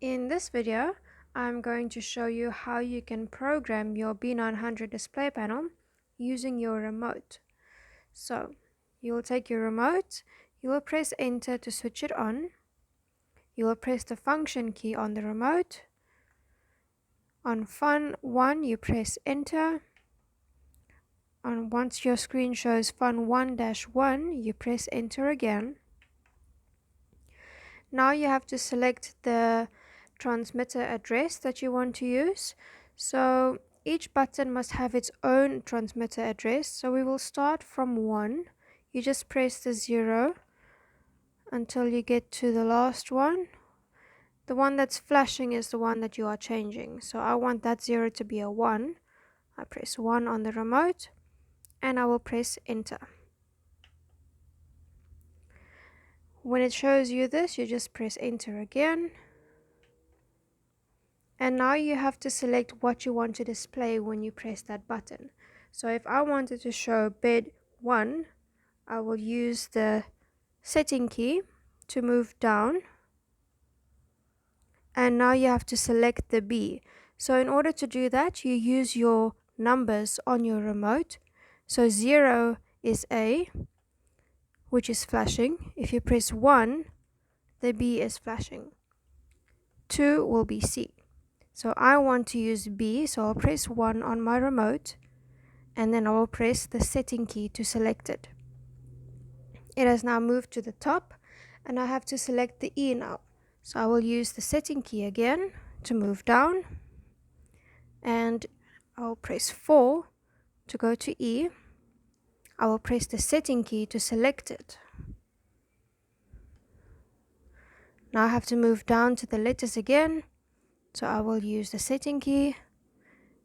In this video, I'm going to show you how you can program your B-900 display panel using your remote. So, you will take your remote, you will press enter to switch it on, you will press the function key on the remote. On fun 1, you press enter. Once your screen shows fun 1-1, you press enter again. Now you have to select the transmitter address that you want to use. So each button must have its own transmitter address. So we will start from 1. You just press the 0 until you get to the last one. The one that's flashing is the one that you are changing. So I want that 0 to be a 1. I press 1 on the remote and I will press enter. When it shows you this, you just press enter again. And now you have to select what you want to display when you press that button. So if I wanted to show bed 1, I will use the setting key to move down. And now you have to select the B. So in order to do that, you use your numbers on your remote. So 0 is A, which is flashing. If you press 1, the B is flashing. 2 will be C. So I want to use B, so I'll press 1 on my remote, and then I will press the setting key to select it. It has now moved to the top, and I have to select the E now. So I will use the setting key again to move down, and I'll press 4 to go to E. I will press the setting key to select it. Now I have to move down to the letters again. So I will use the setting key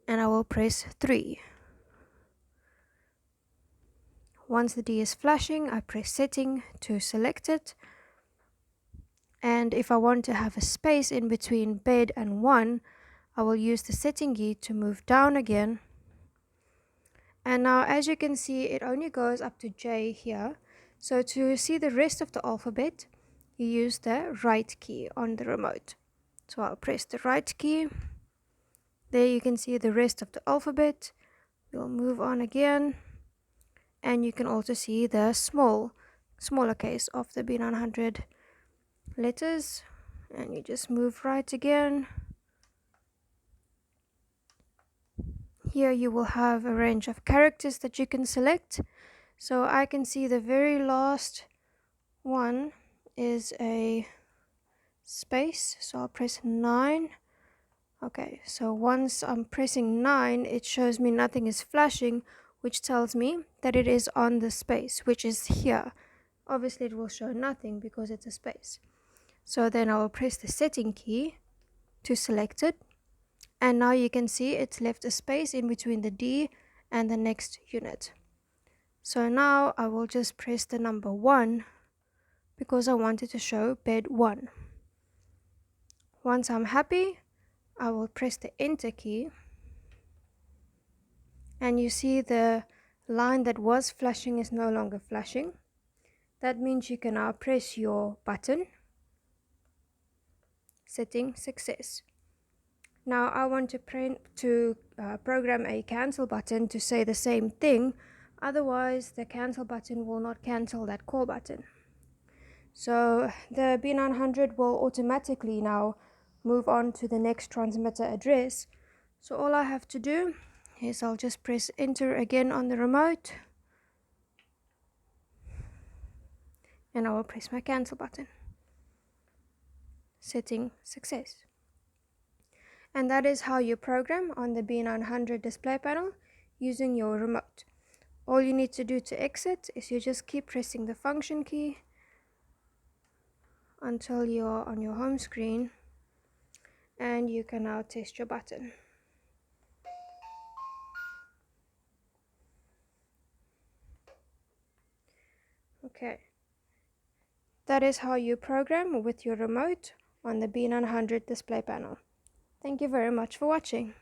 and I will press 3. Once the D is flashing, I press setting to select it. And if I want to have a space in between bed and 1, I will use the setting key to move down again. And now as you can see, it only goes up to J here. So to see the rest of the alphabet, you use the right key on the remote. So I'll press the right key. There you can see the rest of the alphabet. We'll move on again. And you can also see the smaller case of the B-900 letters. And you just move right again. Here you will have a range of characters that you can select. So I can see the very last one is a space, so I'll press 9. Okay, so once I'm pressing 9, it shows me nothing is flashing, which tells me that it is on the space, which is here. Obviously it will show nothing because it's a space. So then I will press the setting key to select it, and now you can see it's left a space in between the D and the next unit. So now I will just press the number 1 because I wanted to show bed 1. Once I'm happy, I will press the enter key, and you see the line that was flashing is no longer flashing. That means you can now press your button, setting success. Now I want to program a cancel button to say the same thing, otherwise the cancel button will not cancel that call button. So the B-900 will automatically now move on to the next transmitter address. So all I have to do is I'll just press enter again on the remote, and I will press my cancel button, setting success. And that is how you program on the B-900 display panel using your remote. All you need to do to exit is you just keep pressing the function key until you're on your home screen, and you can now test your button. Okay, that is how you program with your remote on the B-900 display panel. Thank you very much for watching.